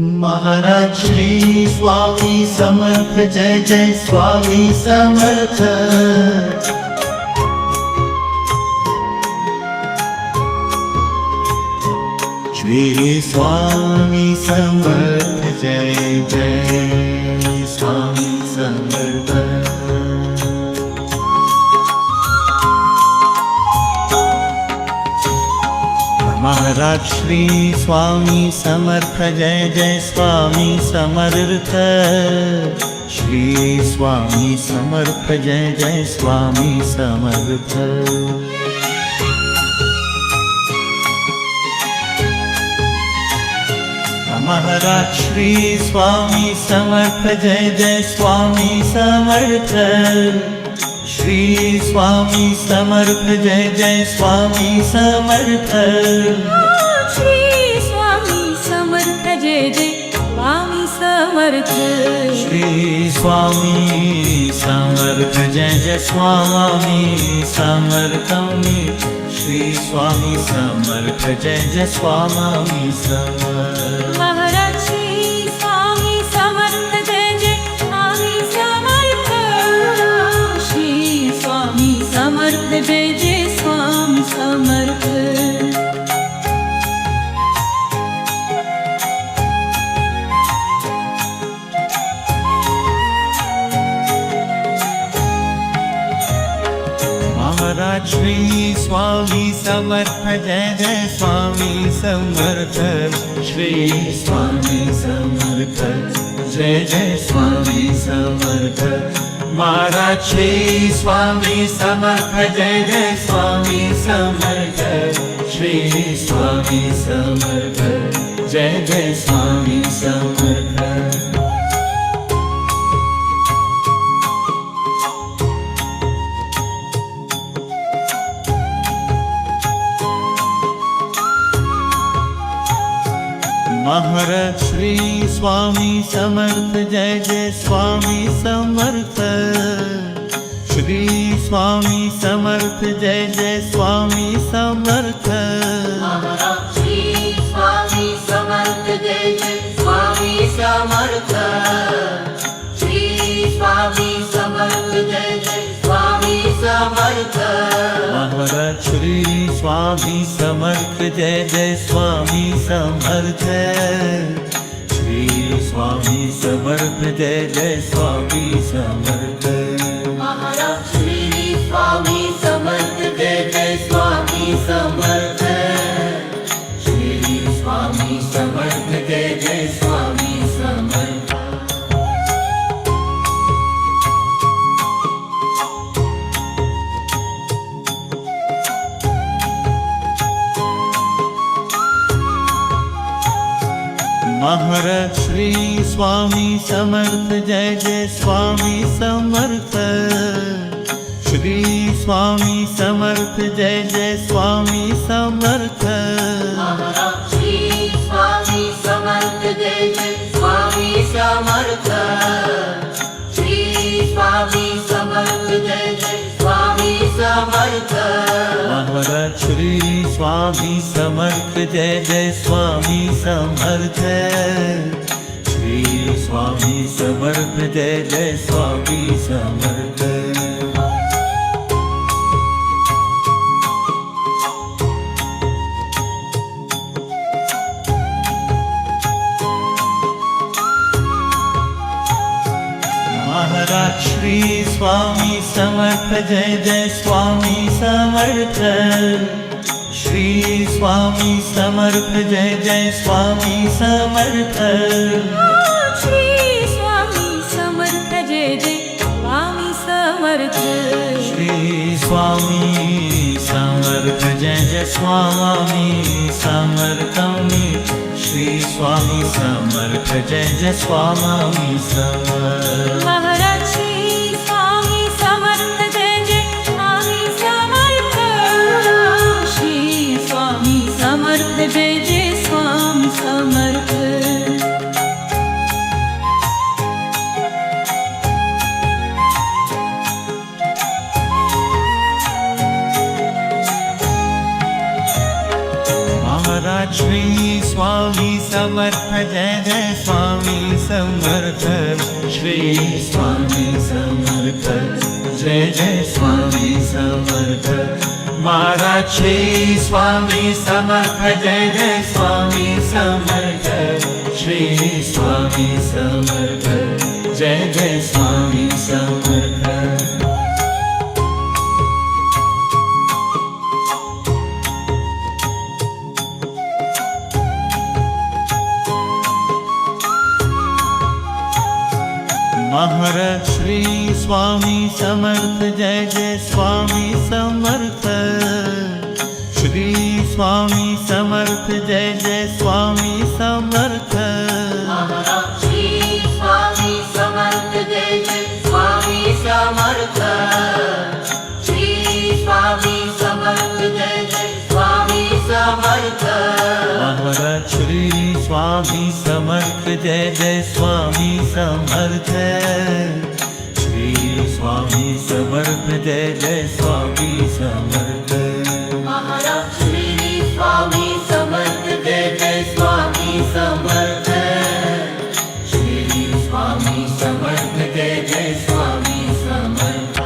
Maharaj Shri Swami Samarth Jai Jai Swami Samarth. Shri Swami Samarth Jai Jai Swami Samarth. Maharaj Shri Swami Samarth Jai Jai Swami Samarth. Shri Swami Samarth Jai Jai Swami Samarth. Maharaj Shri Swami Samarth Jai Jai Swami Samarth. Shri Swami Samarth Jai Jai Swami Samarth. Shri Swami Samarth Jai Jai Swami Samarth. Shri Swami Samarth Jai Jai Swami Samarth. Shri Swami Samarth Jai Jai Swami Samarth. Maharaj Shri Swami Samarth Jai Jai Swami Samarth. Shri Swami Samarth Jai Jai Swami Samarth. Maharaj Shri Swami Samarth Jai Jai Swami Samarth. Shri Swami Samarth Jai Jai Swami Samarth. Maharaj Shri Swami Samarth Jai Jai Swami Samarth. Shri Swami Samarth Jai Jai Swami Samarth. Maharaj Shri Swami Samarth Jai Jai Swami Samarth. Shri Swami Samarth Jai Jai Swami Samarth. Maharaj Shri Swami Samarth Jai Jai Swami Samarth. Shri Swami Samarth Jai Jai Swami Samarth. Maharaj Shri Swami Samarth Jai Jai Swami Samarth. Shri Swami Samarth Jai Jai Swami Samarth. Maharaj Shri Swami Samarth Jai Jai Swami Samarth. Shri Swami Samarth Jai Jai Swami Samarth. Maharaj Shri Swami Samarth Jai Jai Swami Samarth. Shri Swami Samarth Jai Jai Swami Samarth. Maharaj Shri Swami Samarth Jai Jai Swami Samarth. Shri Swami Samarth Jai Jai Swami Samarth. Maharaj Shri Swami Samarth Jai Jai Swami Samarth. Shri Swami Samarth Jai Jai Swami Samarth. Maharaj Shri Swami Samarth Jai Jai Swami Samarth. Shri Swami Samarth Jai Jai Swami Samarth. Shri Swami Samarth Jai Jai Swami Samarth. Shri Swami Samarth Jai Jai Swami Samarth. Shri Swami Samarth Jai Jai Swami Samarth. Maharaj Shri Swami Samarth Jai Jai Swami Samarth. Shri Swami Samarth Jai Jai Swami Samarth. Maharaj Shri Swami Samarth Jai Jai Swami Samarth Shri Swami Samarth Jai Jai Swami Samarth Maharaj Shri Swami Samarth Jai Jai Swami Samarth Shri Swami Samarth Jai Jai Swami Samarth Maharaj Shri Swami Samarth Jai Jai Swami Samarth Shri Swami Samarth Jai Jai Swami Samarth Maharaj Shri Swami Samarth Jai Jai Swami Samarth Shri Swami Samarth Jai Jai Swami Samarth Maharaj Shri Swami Samarth Jai Jai Swami Samarth Shri Swami Samarth Jai Jai Swami Samarth Maharaj Shri Swami Samarth Jai Jai Swami Samarth Shri Swami Samarth Jai Jai Swami Samarth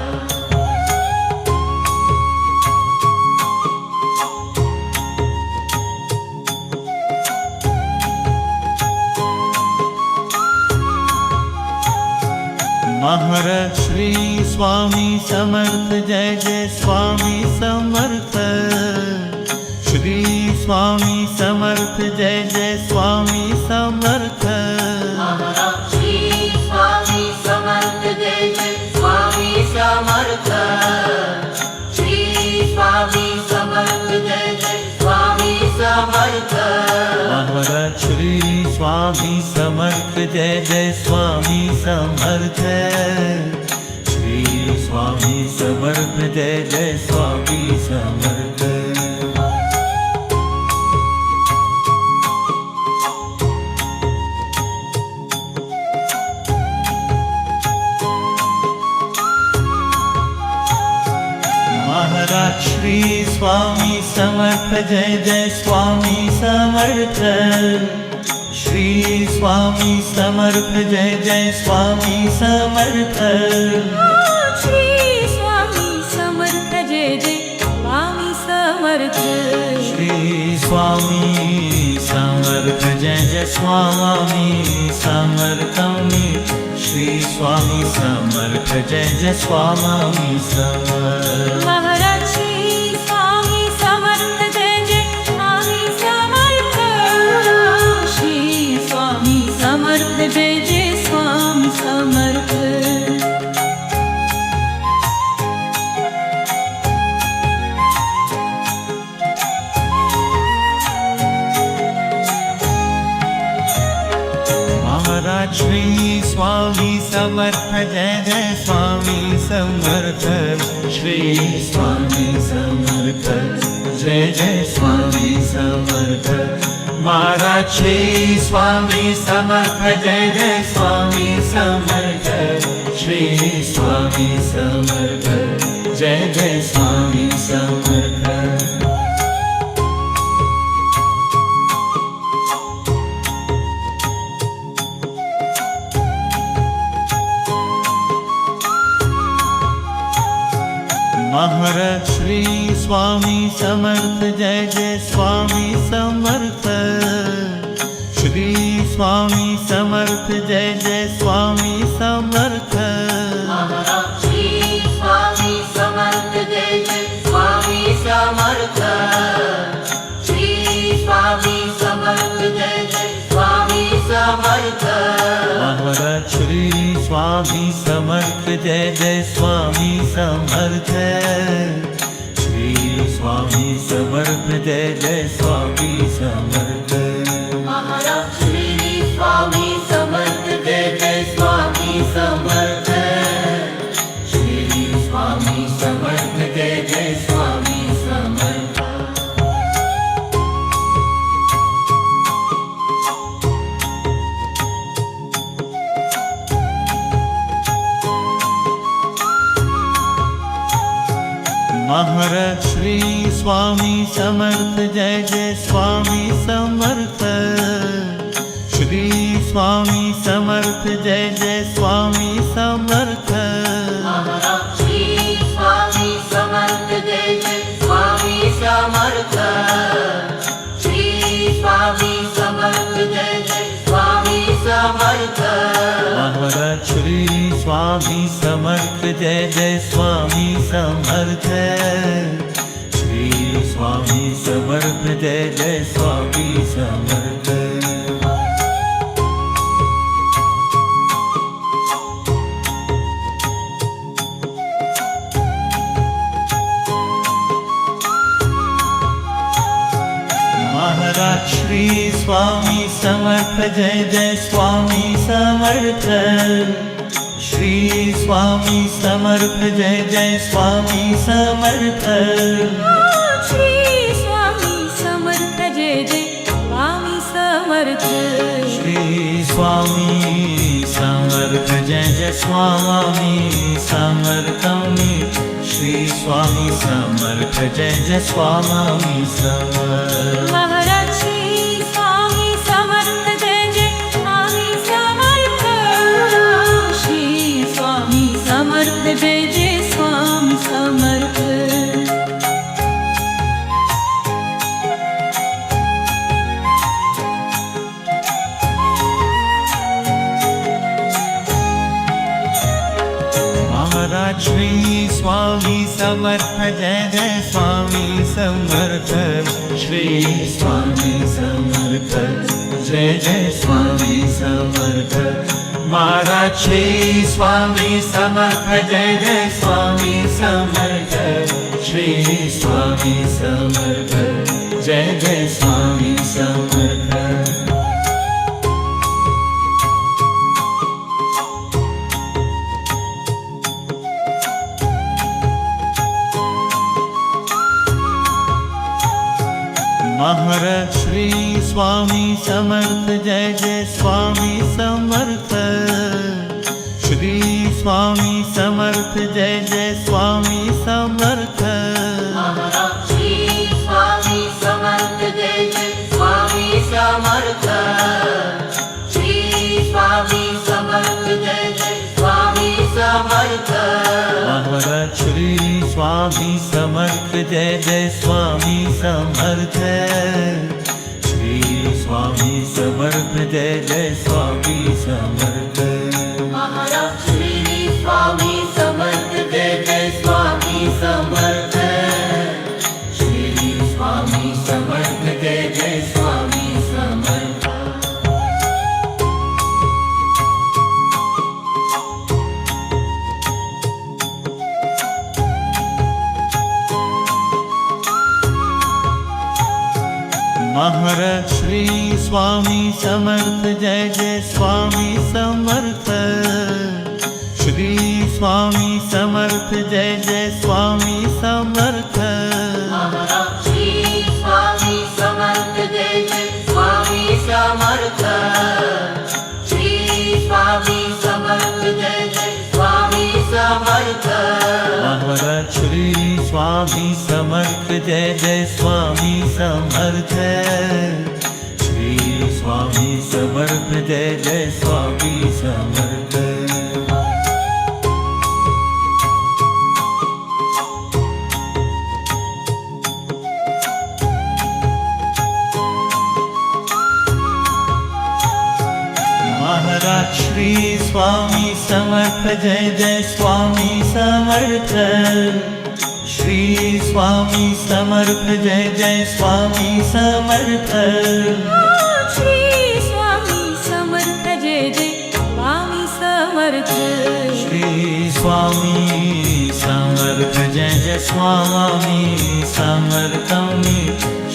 Maharaj Shri Swami Samarth Jai Jai Swami Samarth Shri Swami Samarth Jai Jai Swami Samarth Maharaj Shri Swami Samarth Jai Jai Swami Samarth Shri Swami Samarth Jai Jai Swami Samarth Maharaj Shri Swami Samarth Jai Jai Swami Samarth Shri Swami Samarth Jai Jai Swami Samarth Maharaj Shri Swami Samarth Jai Jai Swami Samarth Shri Swami Samarth Jai Jai Swami Samarth Shri Swami Samarth Jai Jai Swami Samarth Shri Swami Samarth Jai Jai Swami समर्थमी Shri Swami Samarth Jai Jai Swami Samarth Maharaj Shri Swami Samarth Jai Jai Swami Samarth Shri Swami Samarth Jai Jai Swami Samarth Maharaj Shri Swami Samarth Jai Jai Swami Samarth Shri Swami Samarth Jai Jai Swami Samarth Maharaj Shri Swami Samarth Jai Jai Swami Samarth Shri Swami Samarth Jai Jai Swami Samarth Maharaj Shri Swami Samarth Jai Jai Swami Samarth Shri Swami Samarth Jai Jai Swami Samarth Maharaj Shri Swami Samarth Jai Jai Swami Samarth Shri Swami Samarth Jai Jai Swami Samarth Maharaj Shri Swami Samarth Jai Jai Swami Samarth Shri Swami Samarth Jai Jai Swami Samarth Maharaj Shri Swami Samarth Jai Jai Swami Samarth Shri Swami Samarth Jai Jai Swami Samarth Maharaj Shri Swami Samarth Jai Jai Swami Samarth Shri Swami Samarth Jai Jai Swami Samarth Maharaj Shri Swami Samarth Jai Jai Swami Samarth Shri Swami Samarth Jai Jai Swami Samarth Maharaj Shri Swami Samarth Jai Jai Swami Samarth Shri Swami Samarth Jai Jai Swami Samarth Maharaj Shri Swami Samarth Jai Jai Swami Samarth Shri Swami Samarth Jai Jai Swami Samarth Shri Swami Samarth Jai Jai Swami Samarth Shri Swami Samarth Jai Jai Swami समर्थमी Shri Swami Samarth Jai Jai Swami Samarth Maharaj Shri Swami Samarth Jai Jai Swami Samarth Shri Swami Samarth Jai Jai Swami Samarth Maharaj Shri Swami Samarth Jai Jai Swami Samarth Shri Swami Samarth Jai Jai Swami Samarth Maharaj Shri Swami Samarth Jai Jai Swami Samarth Shri Swami Samarth Jai Jai Swami Samarth Maharaj Shri Swami Samarth Jai Jai Swami Samarth Shri Swami Samarth Jai Jai Swami Samarth Maharaj Shri Swami Samarth Jai Jai Swami Samarth Shri Swami Samarth Jai Jai Swami Samarth Maharaj Shri Swami Samarth Jai Jai Swami Samarth Shri Swami Samarth Jai Jai Swami Samarth Maharaj Shri Swami Samarth Jai Jai Swami Samarth Shri Swami Samarth Jai Jai Swami Samarth Maharaj Shri Swami Samarth Jai Jai Swami Samarth Shri Swami Samarth Jai Jai Swami Samarth Maharaj Shri Swami Samarth Jai Jai Swami Samarth Shri Swami Samarth Jai Jai Swami Samarth Maharaj Shri Swami Samarth Jai Jai Swami Samarth Shri Swami Samarth Jai Jai Swami Samarth Maharaj Shri Swami Samarth Jai Jai Swami Samarth Shri Swami Samarth Jai Jai Swami Samarth Shri Swami Samarth Jai Jai Swami Samarth Shri Swami Samarth Jai Jai Swami समर्थमी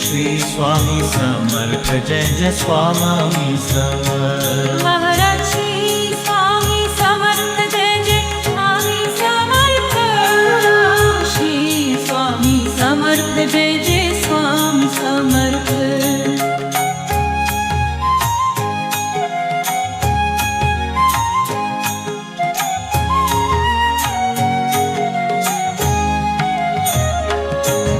Shri Swami Samarth Jai Jai Swami Samarth Maharaj Shri Swami Samarth Jai Jai Swami Samarth Shri Swami Samarth Jai Jai Swami Samarth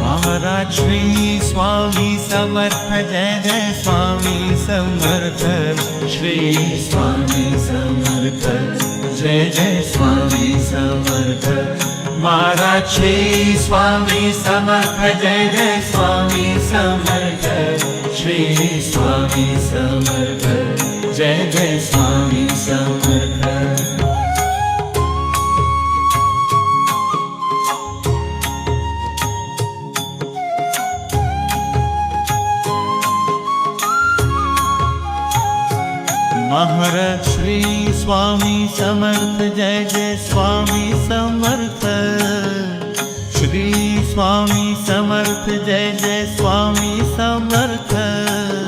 Maharaj Shri Swami Samarth Jai Jai Swami Samarth Shri Swami Samarth Jai Jai Swami Samarth Maharaj Shri Swami Samarth Jai Jai Swami Samarth Shri Swami Samarth Jai Jai Swami Samarth Maharaj Shri Swami Samarth Jai Jai Swami Samarth Shri Swami Samarth Jai Jai Swami Samarth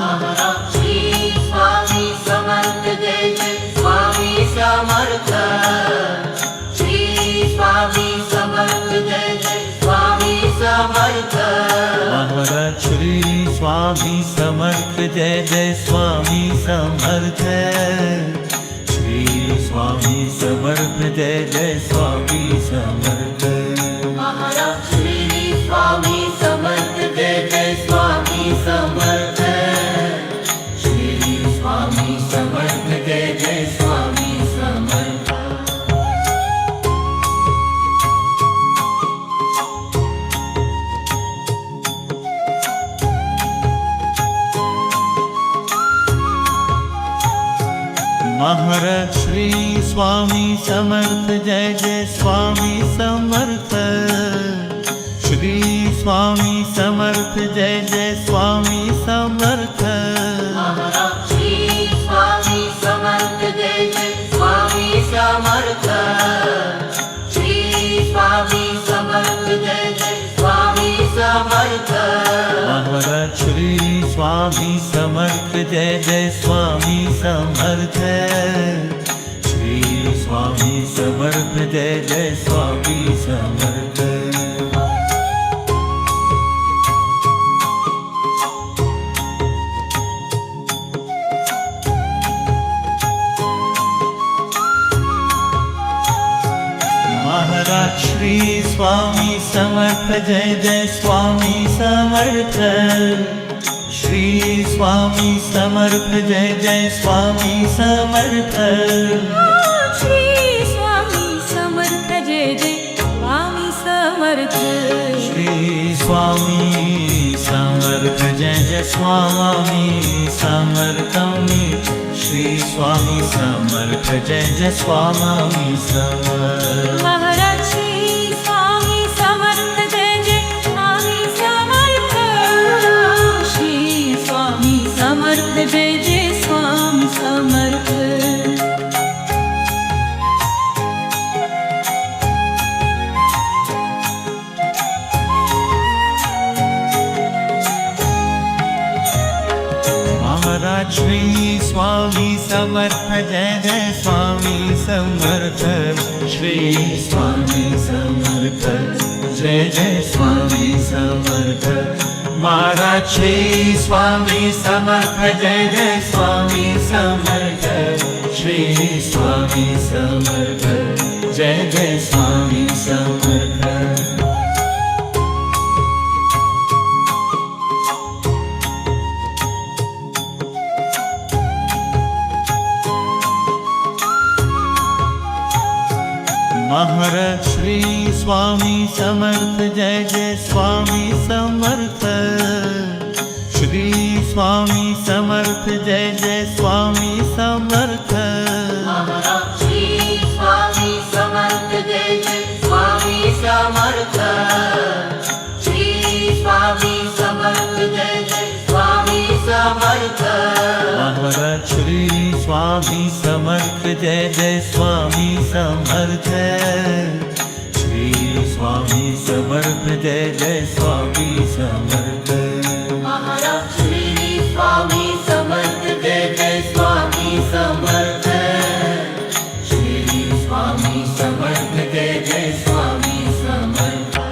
Maharaj Shri Swami Samarth Jai Jai Swami Samarth Shri Swami Samarth Jai Jai Swami Samarth Maharaj Shri Swami Samarth Jai Jai Swami Samarth Shri Swami Samarth Jai Jai Swami Samarth Maharaj Shri Swami Samarth Jai Jai Swami Samarth Shri Swami Samarth Jai Jai Swami Samarth Maharaj Shri Swami Samarth Jai Jai Swami Samarth Shri Swami Samarth Jai Jai Swami Samarth Maharaj Shri Swami Samarth Jai Jai Swami Samarth Shri Swami Samarth Jai Jai Swami Samarth Maharaj Shri Swami Samarth Jai Jai Swami Samarth Shri Swami Samarth Jai Jai Swami Samarth Maharaj Shri Swami Samarth Jai Jai Swami Samarth Shri Swami Samarth Jai Jai Swami Samarth Shri Swami Samarth Jai Jai Swami Samarth Shri Swami Samarth Jai Jai Swami समर्थमी Shri Swami Samarth Jai Jai Swami Samarth Maharaj Shri Swami Samarth Jai Jai Swami Samarth Shri Swami Samarth Jai Jai Swami Samarth Maharaj Shri Swami Samarth Jai Jai Swami Samarth Shri Swami Samarth Jai Jai Swami Samarth Maharaj Shri Swami Samarth Jai Jai Swami Samarth Shri Swami Samarth Jai Jai Swami Samarth Maharaj Shri Swami Samarth Jai Jai Swami Samarth Shri Swami Samarth Jai Jai Swami Samarth Maharaj Shri Swami Samarth Jai Jai Swami Samarth Shri Swami Samarth Jai Jai Swami Samarth Maharaj Shri Swami Samarth Jai Jai Swami Samarth Shri Swami Samarth Jai Jai Swami Samarth Maharaj Shri Swami Samarth Jai Jai Swami Samarth Shri Swami Samarth Jai Jai Swami Samarth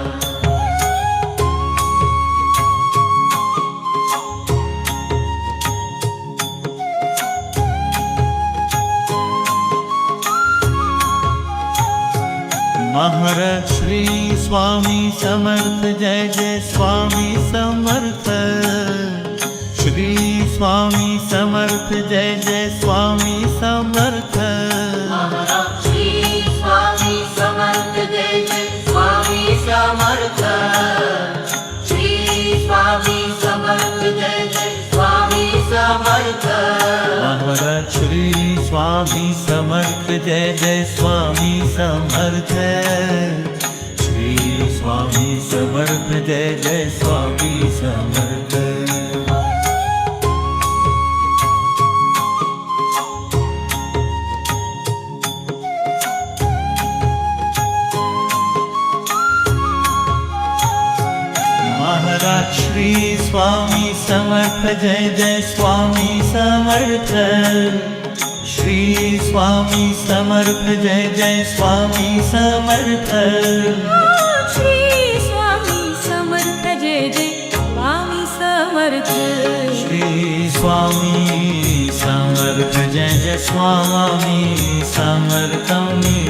Maharaj Shri Swami Samarth Jai Jai Swami Samarth. Shri Swami Samarth Jai Jai Swami Samarth. Maharaj Shri Swami Samarth Jai Jai Swami Samarth. Shri Swami Samarth Jai Jai Swami Samarth. Maharaj Shri Swami Samarth Jai Jai Swami Samarth. Shri Swami Samarth Jai Jai Swami Samarth. Maharaj Shri Swami Samarth Jai Jai Swami Samarth. Shri Swami Samarth Jai Jai Swami Samarth. Shri Swami Samarth Jai Jai Swami Samarth. Shri Swami Samarth Jai Jai Swami समर्थमी।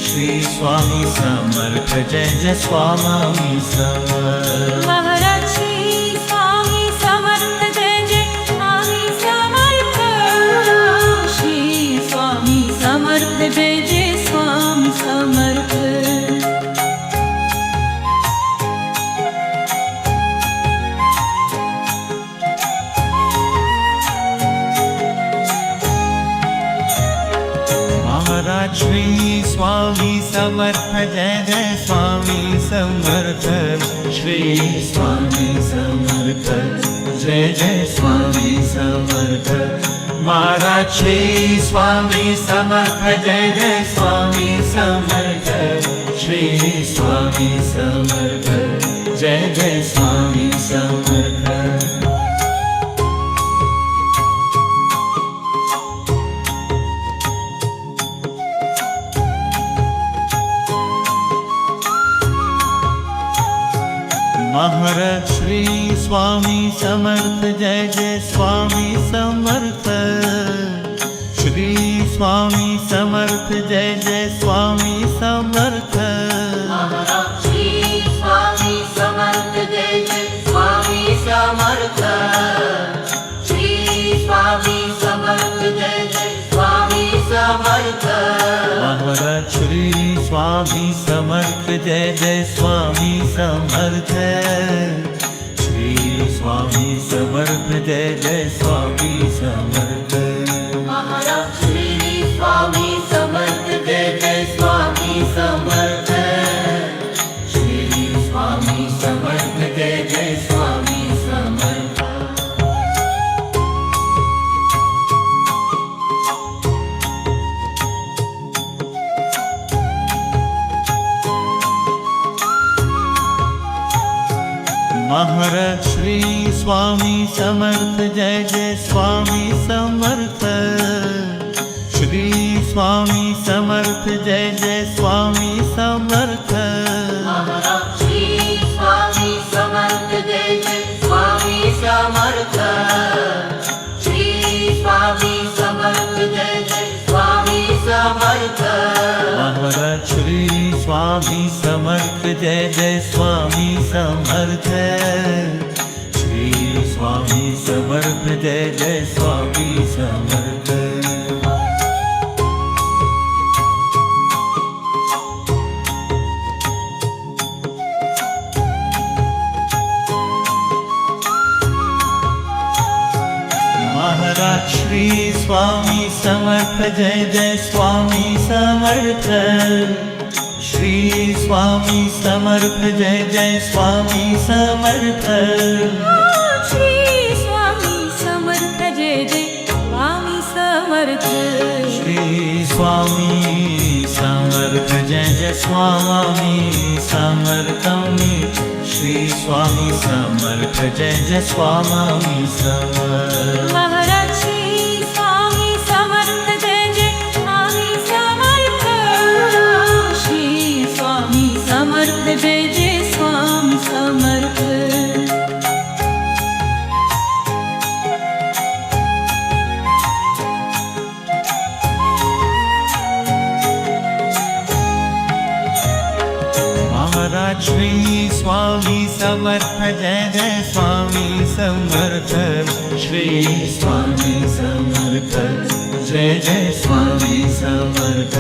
Shri Swami Samarth Jai Jai Swami Samarth. Maharaj Shri Swami Samarth Jai Jai Swami Samarth. Shri Swami Samarth Jai Jai Swami Samarth. Maharaj Shri Swami Samarth Jai Jai Swami Samarth. Shri Swami Samarth Jai Jai Swami Samarth. Maharaj Shri Swami Samarth Jai Jai Swami Samarth. Shri Swami Samarth Jai Jai Swami Samarth. Maharaj Shri Swami Samarth Jai Jai Swami Samarth. Shri Swami Samarth Jai Jai Swami Samarth. Maharaj Shri Swami Samarth Jai Jai Swami Samarth. Shri Swami Samarth Jai Jai Swami Samarth. Maharaj Shri Swami Samarth Jai Jai Swami Samarth. Shri Swami Samarth Jai Jai Swami Samarth. Maharaj Shri Swami Samarth Jai Jai Swami Samarth. Shri Swami Samarth Jai Jai Swami Samarth. Maharaj Shri Swami Samarth Jai Jai Swami Samarth. Shri Swami Samarth Jai Jai Swami Samarth. Maharaj Shri Swami Samarth Jai Jai Swami Samarth. Shri Swami Samarth Jai Jai Swami Samarth. Maharaj Shri Swami Samarth Jai Jai Swami Samarth. Shri Swami Samarth Jai Jai Swami Samarth. Maharaj Shri Swami Samarth Jai Jai Swami Samarth. Shri Swami Samarth Jai Jai Swami Samarth. Shri Swami Samarth Jai Jai Swami Samarth. Shri Swami Samarth Jai Jai Swami समर्थमी। Shri Swami Samarth Jai Jai Swami Samarth. Maharaj Shri Swami Samarth Jai Jai Swami Samarth. Shri Swami Samarth Jai Jai Swami Samarth. Shri Swami Samarth Jai Jai Swami Samarth Shri Swami Samarth Jai Jai Swami Samarth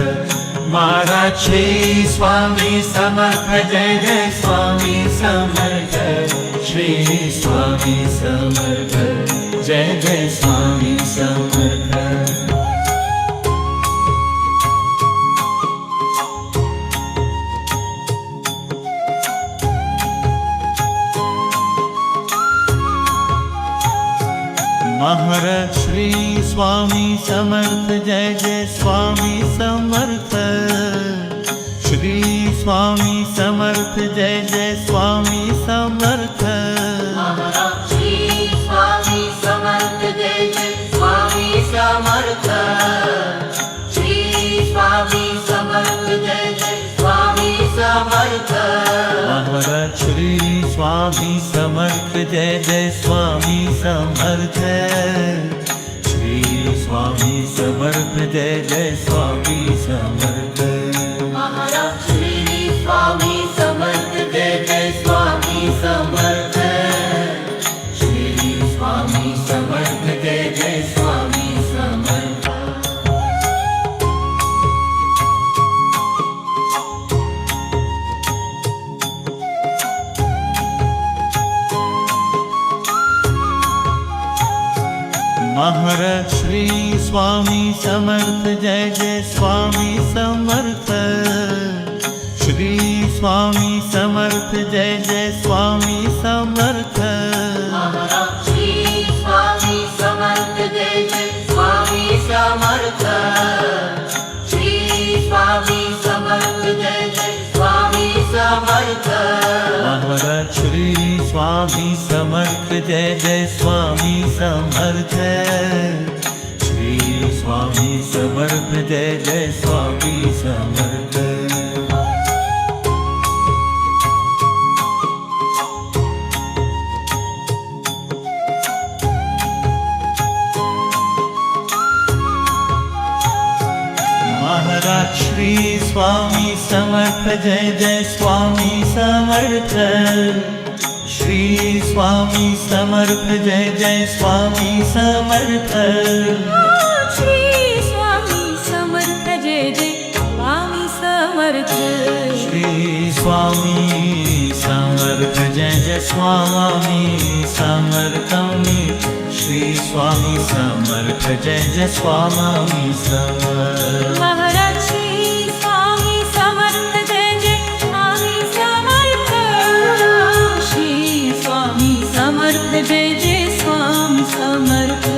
Maharaj Shri Swami Samarth Jai Jai Swami Samarth Shri Swami Samarth Jai Jai Swami Samarth Maharaj Shri Swami Samarth Jai Jai Swami Samarth Shri Swami Samarth Jai Jai Swami Samarth Maharaj Shri Swami Samarth Jai Jai Swami Samarth Shri Swami Samarth Jai Jai Swami Samarth Maharaj Shri Swami Samarth Jai Jai Swami Samarth Shri Swami Samarth Jai Jai Swami Samarth Maharaj Shri Swami Samarth Jai Jai Swami Samarth Shri Swami Samarth Jai Jai Swami Samarth Maharaj Shri Swami Samarth Jai Jai Swami Samarth Shri Swami Samarth Jai Jai Swami Samarth Maharaj Shri Swami Samarth Jai Jai Swami Samarth Shri Swami Samarth Jai Jai Swami Samarth Maharaj Shri Swami Samarth Jai Jai Swami Samarth Shri Swami Samarth Jai Jai Swami Samarth Maharaj Shri Swami Samarth Jai Jai Swami Samarth Shri Swami Samarth Jai Jai Swami Samarth Shri Swami Samarth Jai Jai Swami Samarth Shri Swami Samarth Jai Jai Swami Samarth Shri Swami Samarth Jai Jai Swami Samarth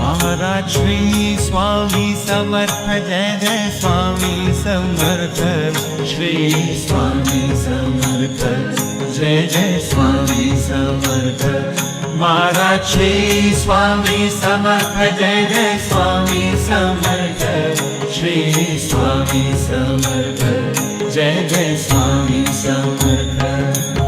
Maharaj Shri Swami Samarth Jai Jai Swami Samarth Shri Swami Samarth Jai Jai Swami Samarth Maharaj Shri Swami Samarth Jai Jai Swami Samarth Shri Swami Samarth Jai Jai Swami Samarth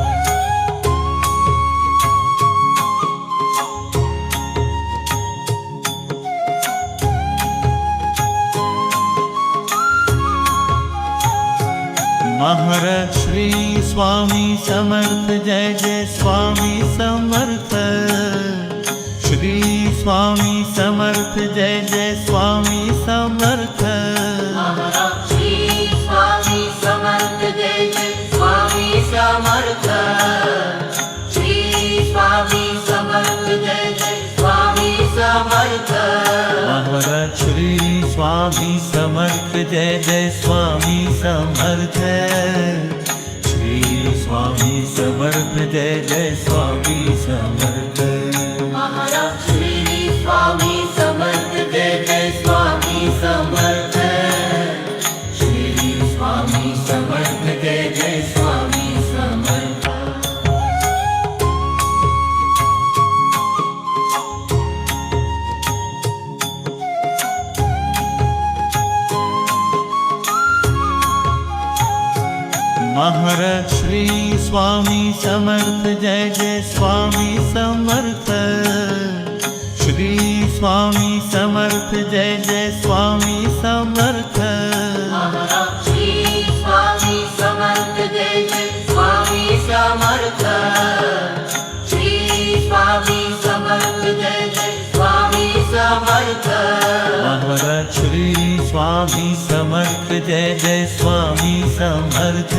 Maharaj Shri Swami Samarth Jai Jai Swami Samarth Shri Swami Samarth Jai Jai Swami Samarth Maharaj Shri Swami Samarth Jai Jai Swami Samarth Shri Swami Samarth Jai Jai Swami Samarth Maharaj Shri Swami Samarth Jai Jai Swami Samarth Shri Swami Samarth Jai Jai Swami Samarth Maharaj Shri Swami Samarth Jai Jai Swami Samarth Shri Swami Samarth Jai Jai Swami Samarth Maharaj Shri Swami Samarth Jai Jai Swami Samarth Shri Swami Samarth Jai Jai Swami Samarth Maharaj Shri Swami Samarth Jai Jai Swami Samarth Shri Swami Samarth Jai Jai Swami Samarth Maharaj Shri Swami Samarth Jai Jai Swami Samarth Shri Swami Samarth Jai Jai Swami Samarth Maharaj Shri Swami Samarth Jai Jai Swami Samarth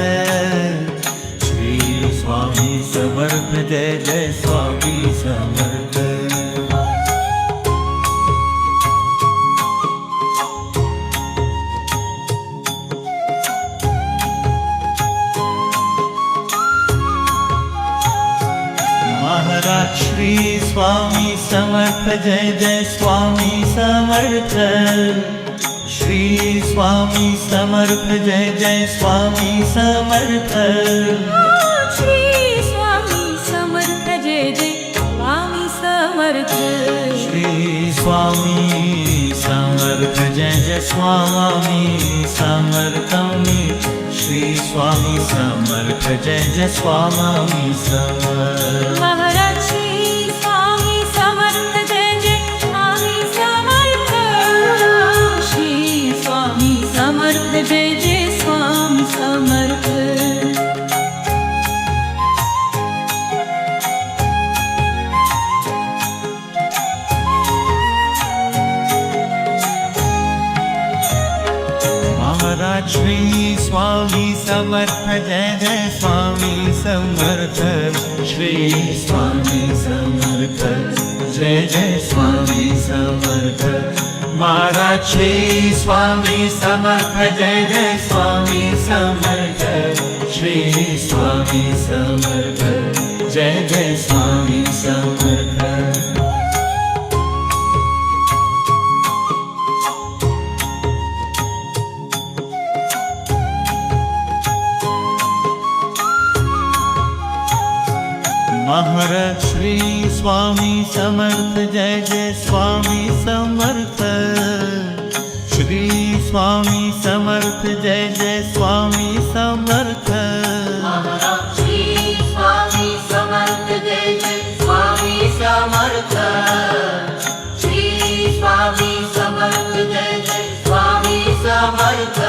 Shri Swami Samarth Jai Jai Swami Samarth Maharaj Shri Swami Samarth Jai Jai Swami Samarth Shri Swami Samarth Jai Jai Swami Samarth Shri Swami Samarth Jai Jai Swami Samarth Shri Swami Samarth Jai Jai Swami समर्थमी Shri Swami Samarth Jai Jai Swami Samarth Maharaj Shri Swami Samarth Jai Jai Swami Samarth Shri Swami Samarth Jai Jai Swami Samarth Maharaj Shri Swami Samarth Jai Jai Swami Samarth Shri Swami Samarth Jai Jai Swami Samarth Maharaj Shri Swami Samarth Jai Jai Swami Samarth Shri Swami Samarth Jai Jai Swami Samarth Maharaj Shri Swami Samarth Jai Jai Swami Samarth Shri Swami Samarth Jai Jai Swami Samarth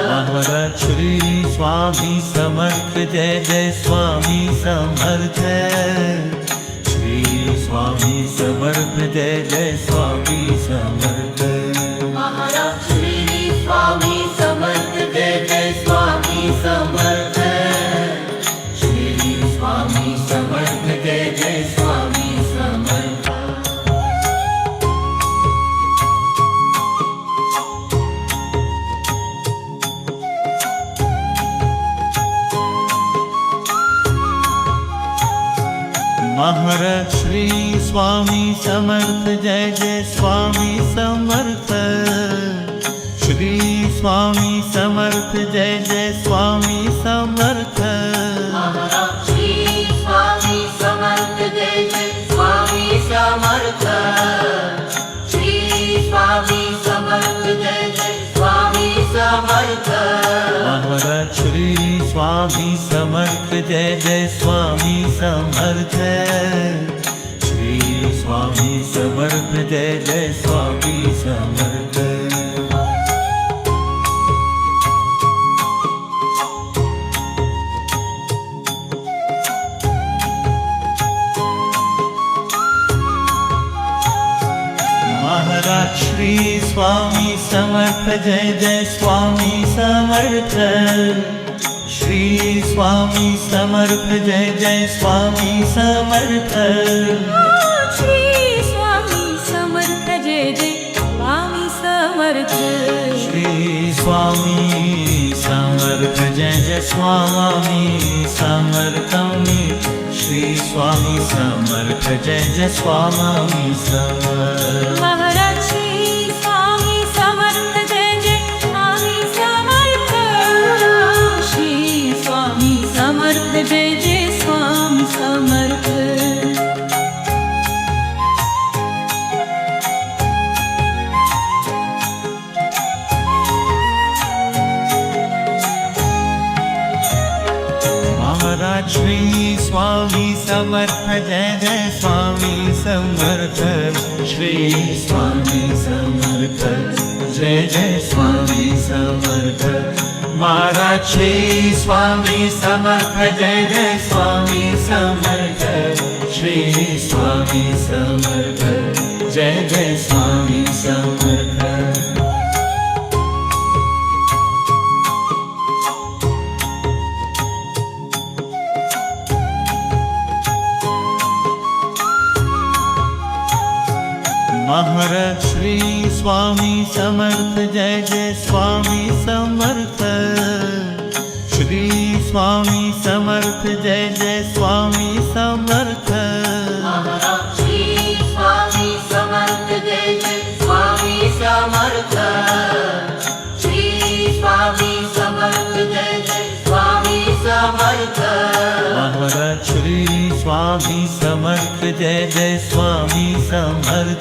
Maharaj Shri Swami Samarth Jai Jai Swami Samarth Shri Swami Samarth Jai Jai Swami Samarth Maharaj Shri Swami Samarth Jai Jai Swami Samarth Shri Swami Samarth Jai Jai Swami Samarth Maharaj Shri Swami Samarth Jai Jai Swami Samarth Shri Swami Samarth Jai Jai Swami Samarth Maharaj Shri Swami Samarth Jai Jai Swami Samarth Shri Swami Samarth Jai Jai Swami Samarth Maharaj Shri Swami Samarth Jai Jai Swami Samarth Shri Swami Samarth Jai Jai Swami Samarth Maharaj Shri Swami Samarth Jai Jai Swami Samarth Shri Swami Samarth Jai Jai Swami Samarth Maharaj Shri Swami Samarth Jai Jai Swami Samarth Shri Swami Samarth Jai Jai Swami Samarth Shri Swami Samarth Jai Jai Swami Samarth Shri Swami Samarth Jai Jai Swami समर्थमी Shri Swami Samarth Jai Jai Swami Samarth Maharaj Shri Swami Samarth Jai Jai Swami Samarth Shri Swami Samarth Jai Jai Swami Samarth Maharaj Shri Swami Samarth Jai Jai Swami Samarth Shri Swami Samarth Jai Jai Swami Samarth Maharaj Shri Swami Samarth Jai Jai Swami Samarth Shri Swami Samarth Jai Jai Swami Samarth Maharaj Shri Swami Samarth Jai Jai Swami Samarth Shri Swami Samarth Jai Jai Swami Samarth Maharaj Shri Swami Samarth Jai Jai Swami Samarth Shri Swami Samarth Jai Jai Swami Samarth Maharaj Shri Swami Samarth Jai Jai Swami Samarth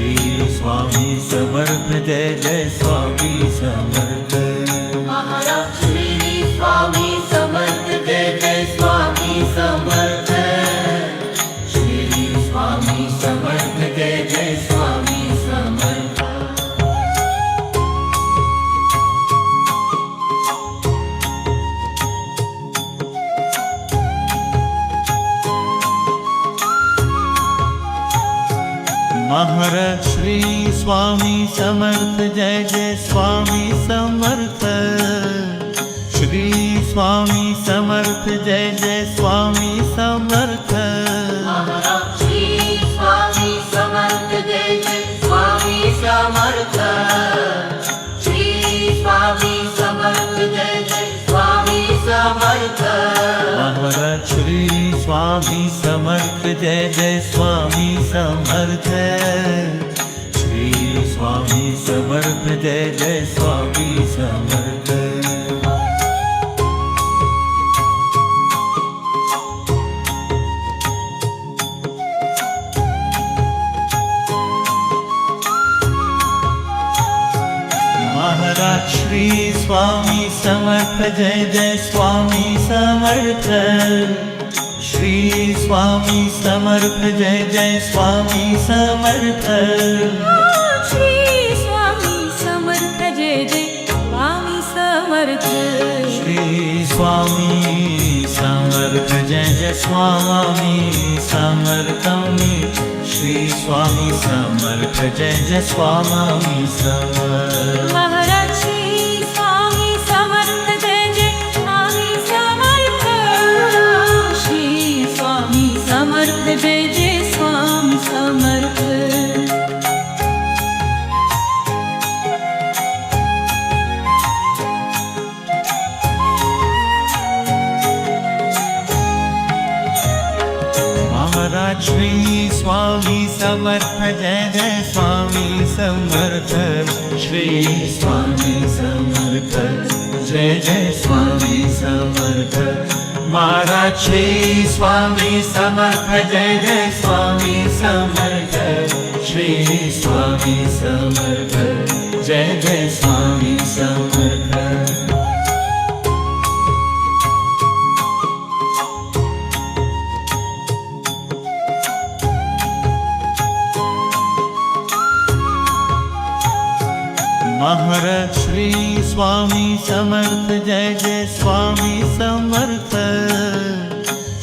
Shri Swami Samarth Jai Jai Swami Samarth Maharaj Shri Swami Samarth Jai Jai Swami Samarth Shri Swami Samarth Jai Jai Swami Samarth Maharaj Shri Swami Samarth Jai Jai Swami Samarth Shri Swami Samarth Jai Jai Swami Samarth Maharaj Shri Swami Samarth Jai Jai Swami Samarth Shri Swami Samarth Jai Jai Swami Samarth Maharaj Shri Swami Samarth Jai Jai Swami Samarth Shri Swami Samarth Jai Jai Swami Samarth Maharaj Shri Swami Samarth Jai Jai Swami Samarth Shri Swami Samarth Jai Jai Swami Samarth Shri Swami Samarth Jai Jai Swami Samarth Shri Swami Samarth Jai Jai Swami समर्थमी Shri Swami Samarth Jai Jai Swami Samarth Maharaj Shri Swami Samarth Jai Jai Swami Samarth Shri Swami Samarth Jai Jai Swami Samarth Maharaj Shri Swami Samarth Jai Jai Swami Samarth Shri Swami Samarth Jai Jai Swami Samarth Maharaj Shri Swami Samarth Jai Jai Swami Samarth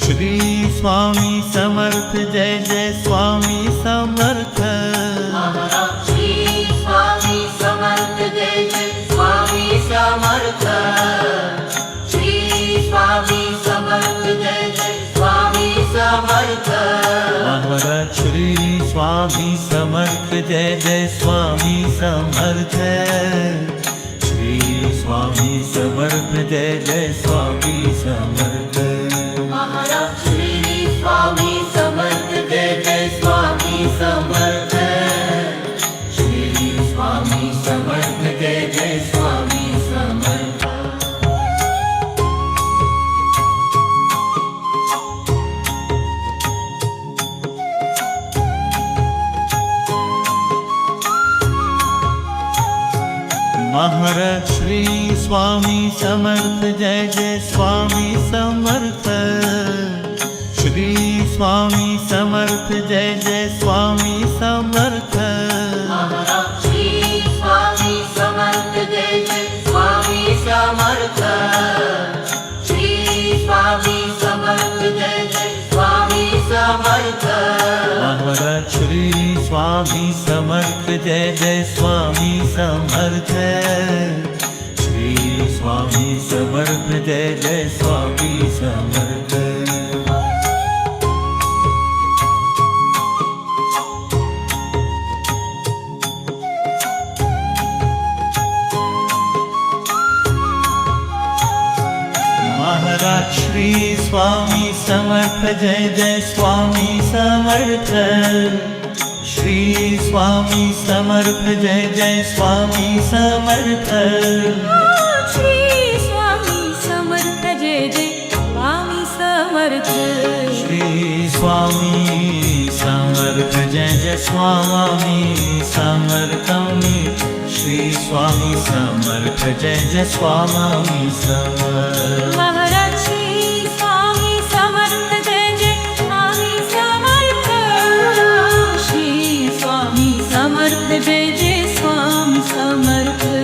Shri Swami Samarth Jai Jai Swami Samarth Maharaj Shri Swami Samarth Jai Jai Swami Samarth Shri Swami Samarth Jai Jai Swami Samarth Maharaj Shri Swami Samarth Jai Jai Swami Samarth Shri Swami Samarth Jai Jai Swami Samarth Maharaj Shri Swami Samarth Jai Jai Swami Samarth Shri Swami Samarth Jai Jai Swami Samarth Maharaj Shri Swami Samarth Jai Jai Swami Samarth Shri Swami Samarth Jai Jai Swami Samarth Maharaj Shri Swami Samarth Jai Jai Swami Samarth. Shri Swami Samarth Jai Jai Swami Samarth. Shri Swami Samarth Jai Jai Swami Samarth. Shri Swami Samarth Jai Jai Swami Samarth. Maharaj Shri Swami Samarth Jai Jai Swami Samarth. Shri Swami Samarth Jai Jai Swami Samarth. Maharaj Shri Swami Samarth Jai Jai Swami Samarth. Shri Swami Samarth Jai Jai Swami Samarth. Shri Swami Samarth Jai Jai Swami Samarth. Shri Swami Samarth Jai Jai Swami समर्थमी। Shri Swami Samarth Jai Jai Swami Samarth. Maharaj Shri Swami Samarth Jai Jai Swami Samarth. Shri Swami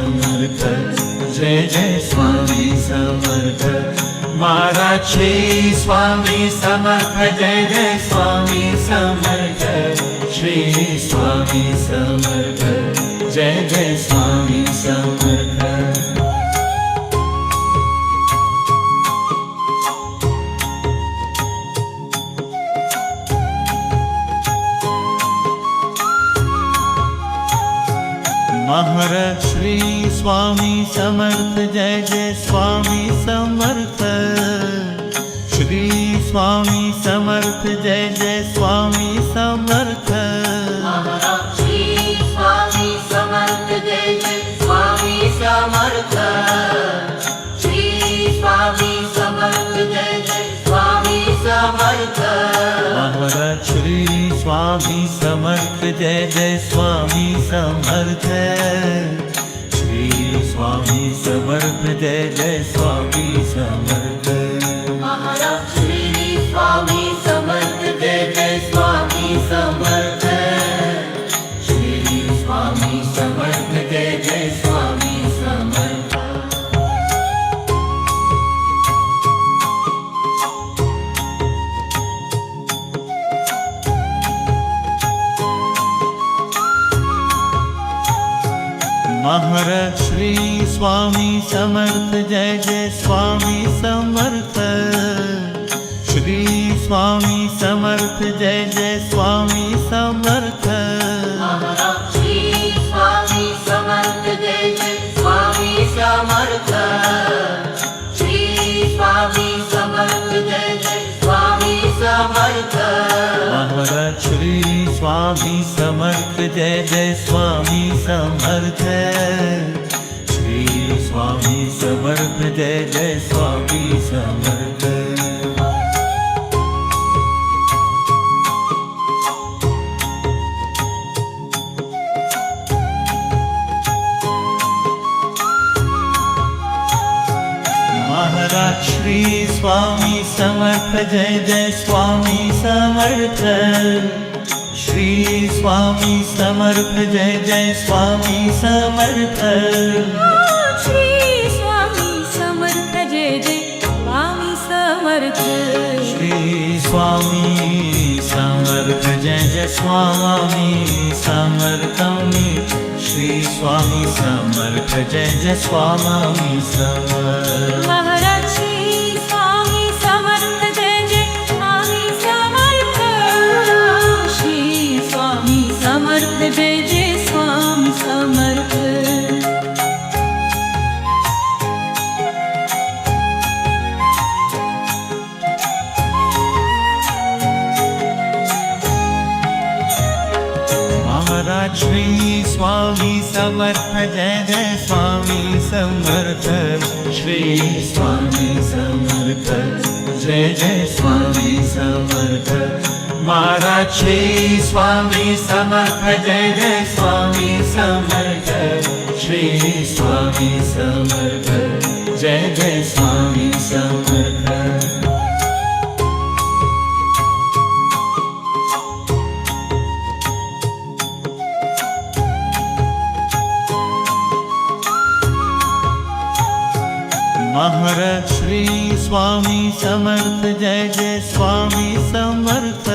Samarth Jai Jai Swami Samarth. Maharaj Shri Swami Samarth Jai Jai Swami Samarth. Shri Swami Samarth Jai Jai Swami Samarth. Maharaj Shri Swami Samarth Jai Jai Swami Samarth. Shri Swami Samarth Jai Jai Swami Samarth. Maharaj Shri Swami Samarth Jai Jai Swami Samarth. Shri Swami Samarth Jai Jai Swami Samarth. Shri Swami Samarth Jai Jai Swami Samarth. Shri Swami Samarth Jai Jai Swami Samarth. Maharaj Shri Swami Samarth Jai Jai Swami Samarth. Shri Swami Samarth Jai Jai Swami Samarth. Maharaj Shri Swami Samarth Jai Jai Swami Samarth. Shri Swami Samarth Jai Jai Swami Samarth. Maharaj Shri Swami Samarth Jai Jai Swami Samarth. Shri Swami Samarth Jai Jai Swami Samarth. Shri Swami Samarth Jai Jai Swami Samarth. Shri Swami Samarth Jai Jai Swami Samarth. Maharaj Shri Swami Samarth Jai Jai Swami Samarth. Shri Swami Samarth Jai Jai Swami Samarth. Maharaj Shri Swami Samarth Jai Jai Swami Samarth. Shri Swami Samarth Jai Jai Swami Samarth. Shri Swami Samarth Jai Jai Swami Samarth. Shri Swami Samarth Jai Jai Swami समर्थमी। Shri Swami Samarth Jai Jai Swami Samarth. Maharaj Shri Swami Samarth Jai Jai Swami Samarth. Shri Swami Samarth Jai Jai Swami Samarth. Maharaj Shri Swami Samarth Jai Jai Swami Samarth Shri Swami Samarth Jai Jai Swami Samarth Maharaj Shri Swami Samarth Jai Jai Swami Samarth Shri Swami Samarth Jai Jai Swami Samarth Maharaj Shri Swami Samarth Jai Jai Swami Samarth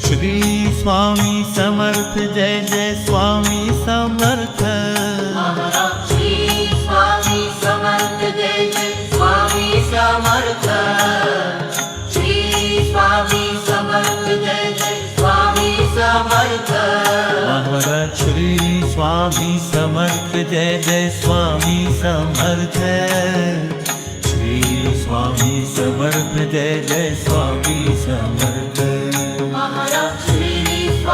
Shri Swami Samarth Jai Jai Swami Samarth Maharaj Shri Swami Samarth Jai Jai Swami Samarth Shri Swami Samarth Jai Jai Swami Samarth Maharaj Shri Swami Samarth Jai Jai Swami Samarth Shri Swami Samarth Jai Jai Swami Samarth Maharaj Shri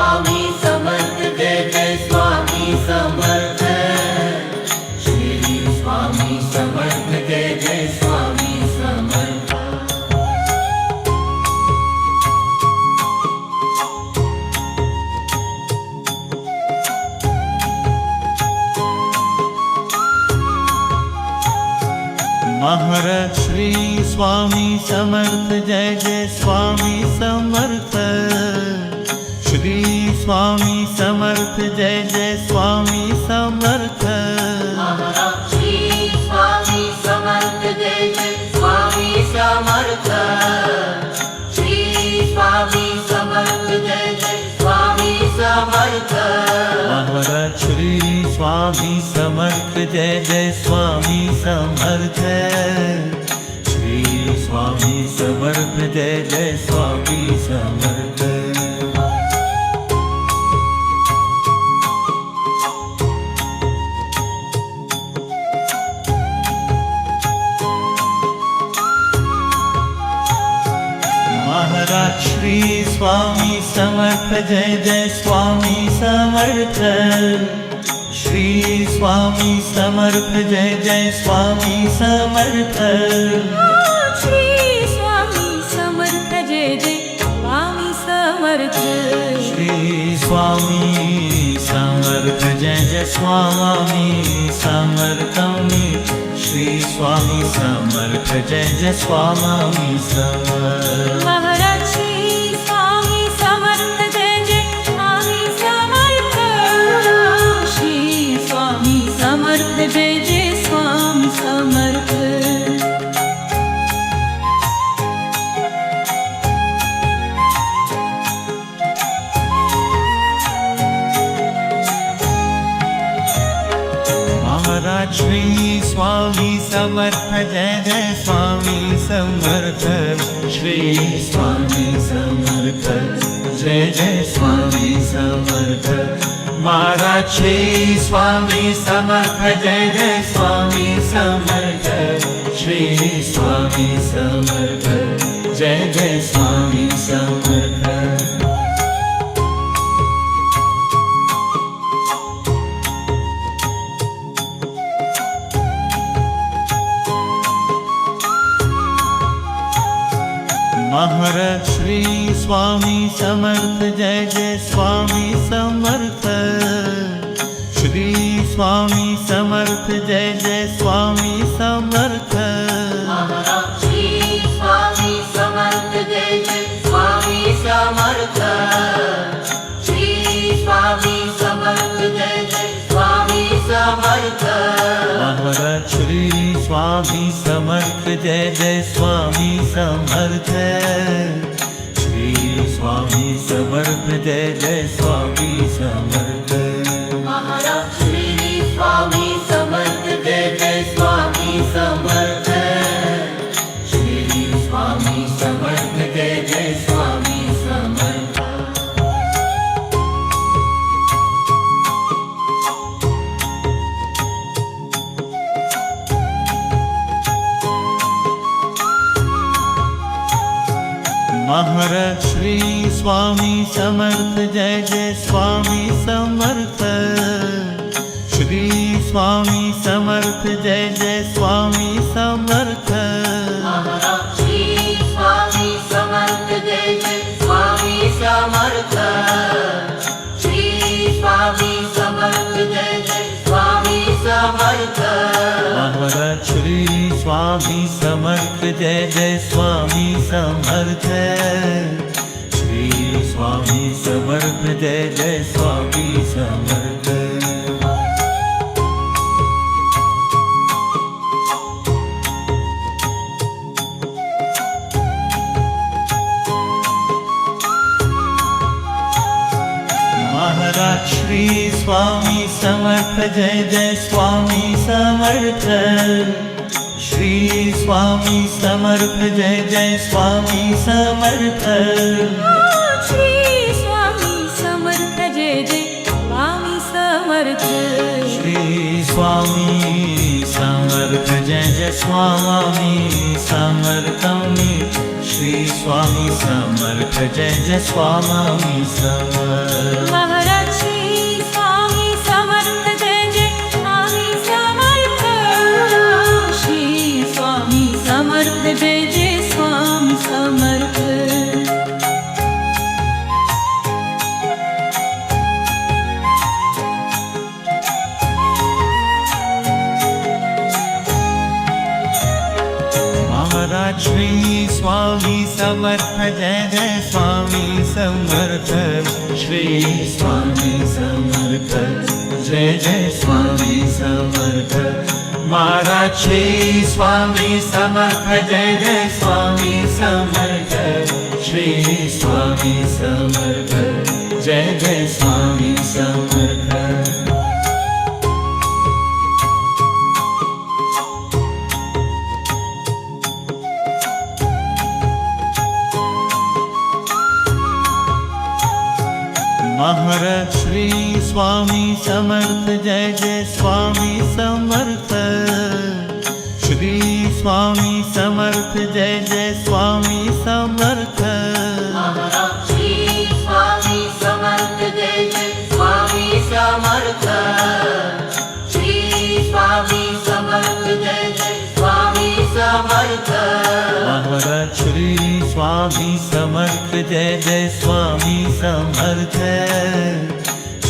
Swami Samarth Jai Jai Swami Samarth Shri Swami Samarth Jai Jai Swami Samarth Maharaj Shri Swami Samarth Jai Jai Swami Samarth Shri Swami Samarth Jai Jai Swami Samarth Maharaj Shri Swami Samarth Jai Jai Swami Samarth Shri Swami Samarth Jai Jai Swami Samarth Maharaj Shri Swami Samarth Jai Jai Swami Samarth Shri Swami Samarth Jai Jai Swami Samarth Maharaj Shri Swami Samarth Jai Jai Swami Samarth Shri Swami Samarth Jai Jai Swami Samarth Shri Swami Samarth Jai Jai Swami Samarth Shri Swami Samarth Jai Jai Swami समर्थमी Shri Swami Samarth Jai Jai Swami Samarth Maharaj Shri Swami Samarth Jai Jai Swami Samarth Shri Swami Samarth Jai Jai Swami Samarth Maharaj Shri Swami Samarth Jai Jai Swami Samarth Shri Swami Samarth Jai Jai Swami Samarth Maharaj Shri Swami Samarth Jai Jai Swami Samarth Shri Swami Samarth Jai Jai Swami Samarth Maharaj Shri Swami Samarth Jai Jai Swami Samarth Shri Swami Samarth Jai Jai Swami Samarth Maharaj Shri Swami Samarth Jai Jai Swami Samarth Shri Swami Samarth Jai Jai Swami Samarth Maharaj Shri Swami Samarth Jai Jai Swami Samarth Shri Swami Samarth Jai Jai Swami Samarth Maharaj Shri Swami Samarth Jai Jai Swami Samarth Shri Swami Samarth Jai Jai Swami Samarth Maharaj Shri Swami Samarth Jai Jai Swami Samarth Swami Samarth Jai Jai Swami Samarth. Shri Swami Samarth Jai Jai Swami Samarth. Shri Swami Samarth Jai Jai Swami Samarth. Maharaj Shri Swami Samarth Jai Jai Swami Samarth. Shri Swami Samarth Jai Jai Swami Samarth. Maharaj Shri Swami Samarth Jai Jai Swami Samarth. Shri Swami Samarth Jai Jai Swami Samarth. Shri Swami Samarth Jai Jai Swami Samarth. Shri Swami Samarth Jai Jai Swami समर्थमी। Shri Swami Samarth Jai Jai Swami Samarth. Maharaj Shri Swami Samarth Jai Jai Swami Samarth. Shri Swami Samarth Jai Jai Swami Samarth. Maharaj Shri Swami Samarth Jai Jai Swami Samarth. Shri Swami Samarth Jai Jai Swami Samarth. Maharaj Shri Swami Samarth Jai Jai Swami Samarth. Shri Swami Samarth Jai Jai Swami Samarth. Maharaj Shri Swami Samarth Jai Jai Swami Samarth. Shri Swami Samarth Jai Jai Swami Samarth. Shri Swami Samarth Jai Jai Swami Samarth. Shri Swami Samarth Jai Jai Swami Samarth. Maharaj Shri Swami Samarth Jai Jai Swami Samarth.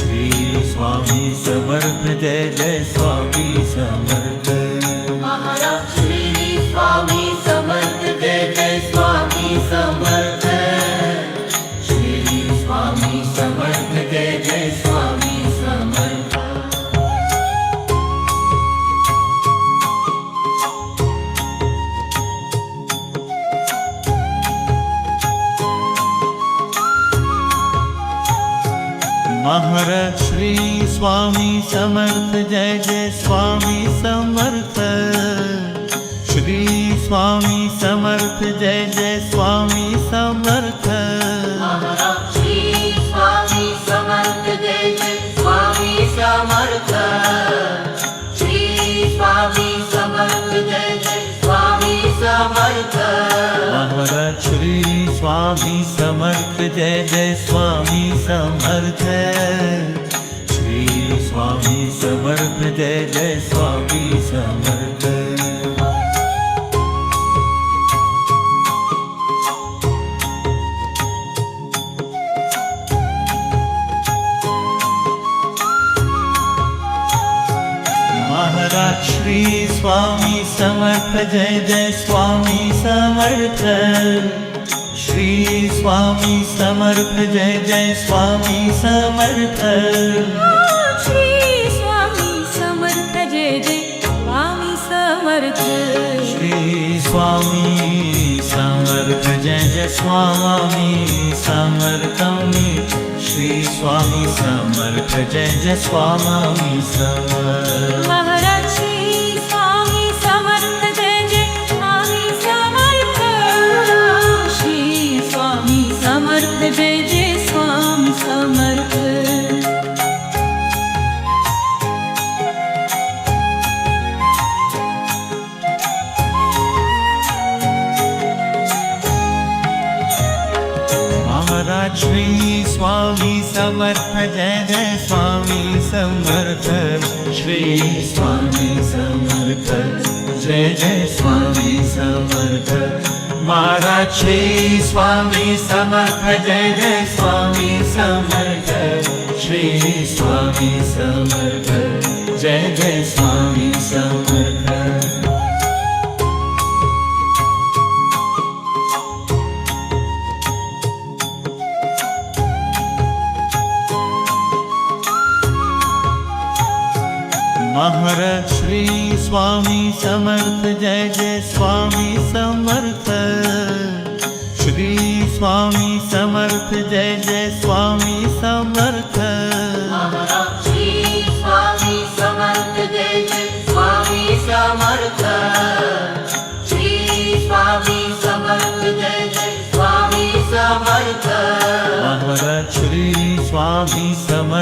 Shri Swami Samarth Jai Jai Swami Samarth. Maharaj Shri Swami Samarth Jai Jai Swami Samarth. Shri Swami Samarth Jai Jai Swami Samarth. Maharaj Shri Swami Samarth Jai Jai Swami Samarth. Shri Swami Samarth Jai Jai Swami Samarth. Shri Swami Samarth Jai Jai Swami Samarth. Shri Swami Samarth Jai Jai Swami Samarth. Maharaj Shri Swami Samarth Jai Jai Swami Samarth. Shri Swami Samarth Jai Jai Swami Samarth. Maharaj Shri Swami Samarth Jai Jai Swami Samarth. Shri Swami Samarth Jai Jai Swami Samarth. Shri Swami Samarth Jai Jai Swami Samarth. Shri Swami Samarth Jai Jai Swami समर्थमी। Shri Swami Samarth Jai Jai Swami Samarth. Maharaj Shri Swami Samarth Jai Jai Swami Samarth. Shri Swami Samarth Jai Jai Swami Samarth. Maharaj Shri Swami Samarth Jai Jai Swami Samarth Shri Swami Samarth Jai Jai Swami Samarth Maharaj Shri Swami Samarth Jai Jai Swami Samarth Shri Swami Samarth Jai Jai Swami Samarth Maharaj Shri Swami Samarth Jai Jai Swami Samarth Shri Swami Samarth Jai Jai Swami Samarth Maharaj Shri Swami Samarth Jai Jai Swami Samarth Shri Swami Samarth Jai Jai Swami Samarth Maharaj Shri Swami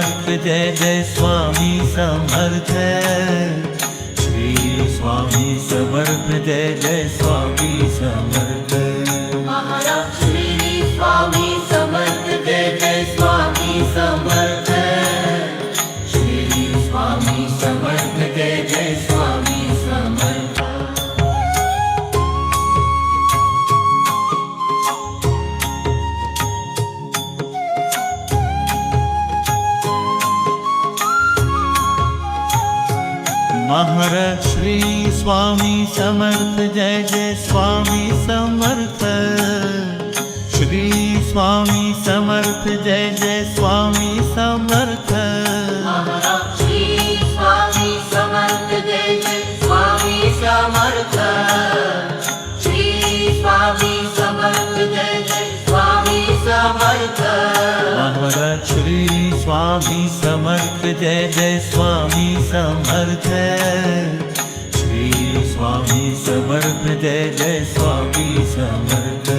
Samarth Jai Jai Swami Samarth Shri Swami Samarth Jai Jai Swami Samarth Maharaj Shri Swami Samarth Jai Jai Swami Samarth Shri Swami Samarth Jai Jai Swami Samarth Maharaj Shri Swami Samarth Jai Jai Swami Samarth Shri Swami Samarth Jai Jai Swami Samarth Maharaj Shri Swami Samarth Jai Jai Swami Samarth Shri Swami Samarth Jai Jai Swami Samarth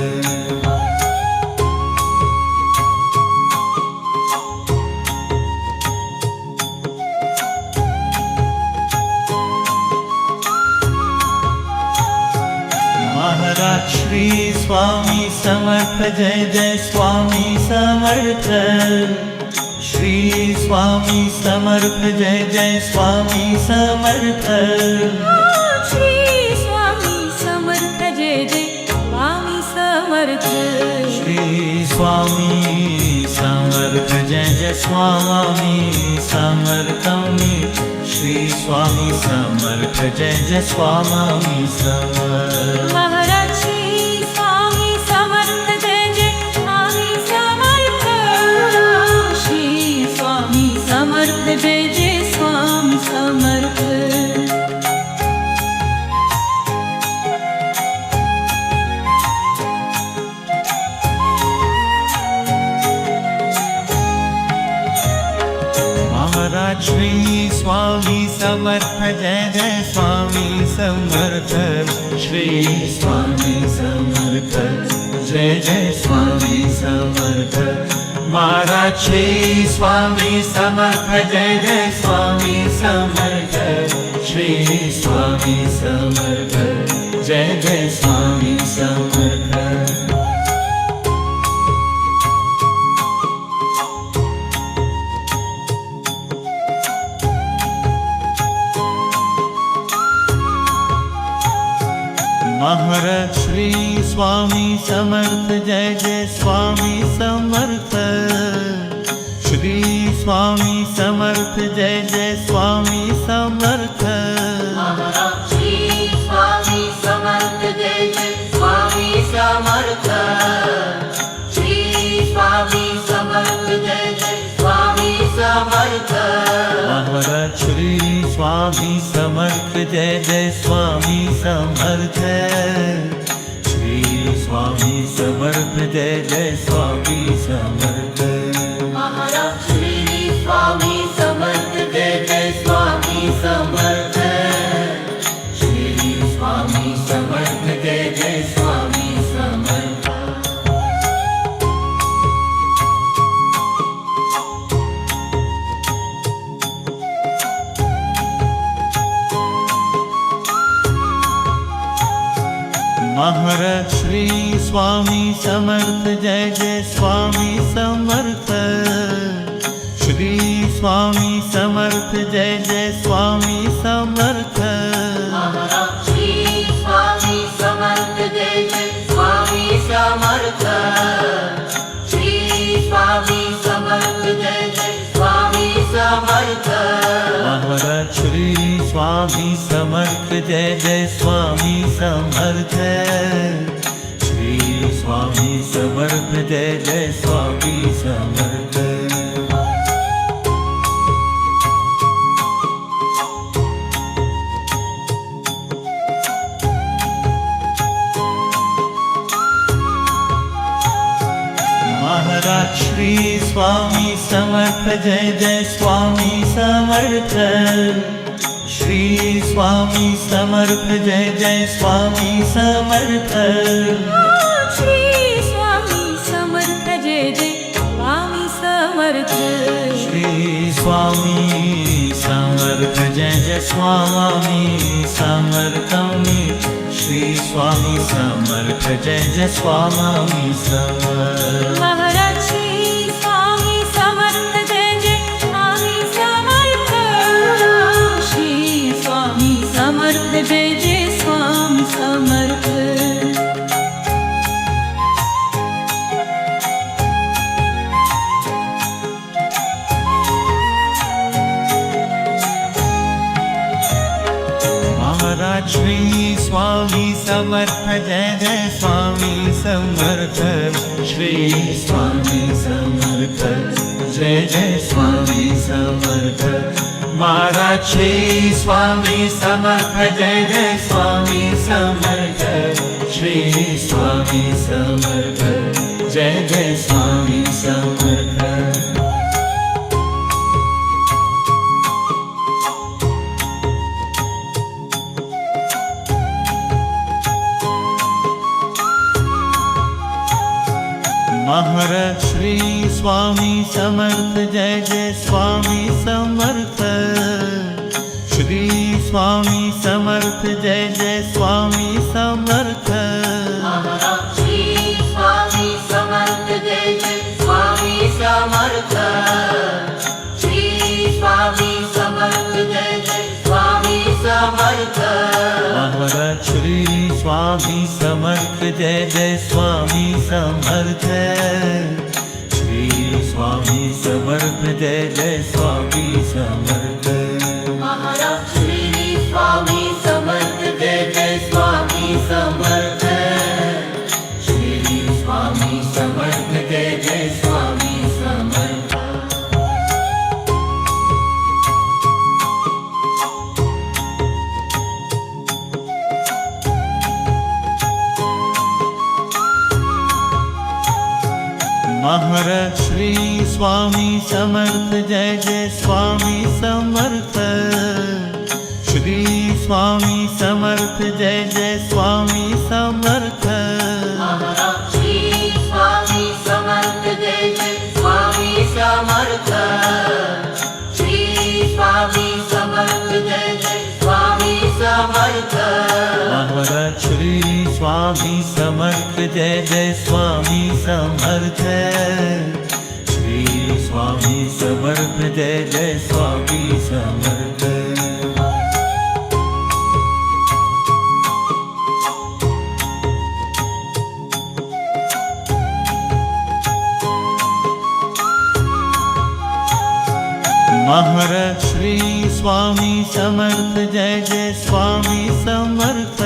Maharaj Shri Swami Samarth Jai Jai Swami Samarth Shri Swami Samarth Jai Jai Swami Samarth Maharaj Shri Swami Samarth Jai Jai Swami Samarth Shri Swami Samarth Jai Jai Swami Samarth Shri Swami Samarth Jai Jai Swami Samarth Shri Swami Samarth Jai Jai Swami समर्थमी Shri Swami Samarth Jai Jai Swami Samarth Maharaj Shri Swami Samarth Jai Jai Swami Samarth Shri Swami Samarth Jai Jai Swami Samarth Maharaj Shri Swami Samarth Jai Jai Swami Samarth Shri Swami Samarth Jai Jai Swami Samarth Maharaj Shri Swami Samarth Jai Jai Swami Samarth Shri Swami Samarth Jai Jai Swami Samarth Maharaj Shri Swami Samarth Jai Jai Swami Samarth Shri Swami Samarth Jai Jai Swami Samarth Maharaj Shri Swami Samarth Jai Jai Swami Samarth Shri Swami Samarth Jai Jai Swami Samarth Maharaj Shri Swami Samarth Jai Jai Swami Samarth Shri Swami Samarth Jai Jai Swami Samarth Maharaj Shri Swami Samarth Jai Jai Swami Samarth Shri Swami Samarth Jai Jai Swami Samarth Maharaj Shri Swami Samarth Jai Jai Swami Samarth Shri Swami Samarth Jai Jai Swami Samarth Shri Swami Samarth Jai Jai Swami Samarth Shri Swami Samarth Jai Jai Swami Samarth Maharaj Shri Swami Samarth Jai Jai Swami Samarth Shri Swami Samarth Jai Jai Swami Samarth Maharaj Shri Swami Samarth Jai Jai Swami Samarth Shri Swami Samarth Jai Jai Swami Samarth Shri Swami Samarth Jai Jai Swami Samarth Shri Swami Samarth Jai Jai Swami समर्थमी Shri Swami Samarth Jai Jai Swami Samarth Maharaj Shri Swami Samarth Jai Jai Swami Samarth Shri Swami Samarth Jai Jai Swami Samarth Maharaj Shri Swami Samarth Jai Jai Swami Samarth Shri Swami Samarth Jai Jai Swami Samarth Maharaj Shri Swami Samarth Jai Jai Swami Samarth Shri Swami Samarth Jai Jai Swami Samarth Maharaj Shri Swami Samarth Jai Jai Swami Samarth Shri Swami Samarth Jai Jai Swami Samarth Shri Swami Samarth Jai Jai Swami Samarth Shri Swami Samarth Jai Jai Swami Samarth Maharaj Shri Swami Samarth Jai Jai Swami Samarth Shri Swami Samarth Jai Jai Swami Samarth Maharaj Shri Swami Samarth Jai Jai Swami Samarth Shri Swami Samarth Jai Jai Swami Samarth Maharaj Shri Swami Samarth Jai Jai Swami Samarth Shri Swami Samarth Jai Jai Swami Samarth Shri Swami Samarth Jai Jai Swami Samarth Shri Swami Samarth Jai Jai Swami Samarth Maharaj Shri Swami Samarth Jai Jai Swami Samarth Shri Swami Samarth Jai Jai Swami Samarth Maharaj Shri Swami Samarth Jai Jai Swami Samarth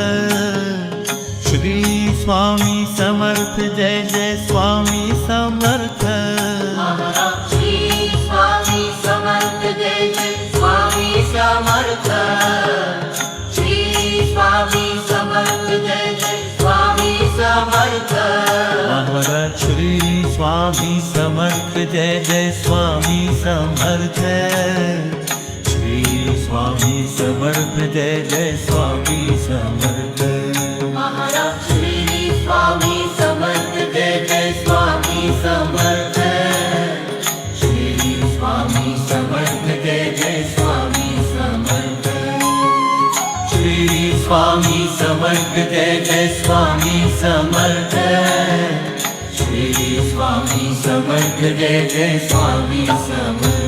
Shri Swami Samarth Jai Jai Swami Samarth Shri Swami Samarth Jai Jai Swami Samarth Shri Swami Samarth Jai Jai Swami Samarth Maharaj Shri Swami Samarth Jai Jai Swami Samarth Shri Swami Samarth Jai Jai Swami Samarth Maharaj Shri Swami Samarth Jai Jai Swami Samarth Shri Swami Samarth Jai Jai Swami Samarth Shri Swami Samarth Jai Jai Swami Samarth Shri Swami Samarth Jai Jai Swami Samarth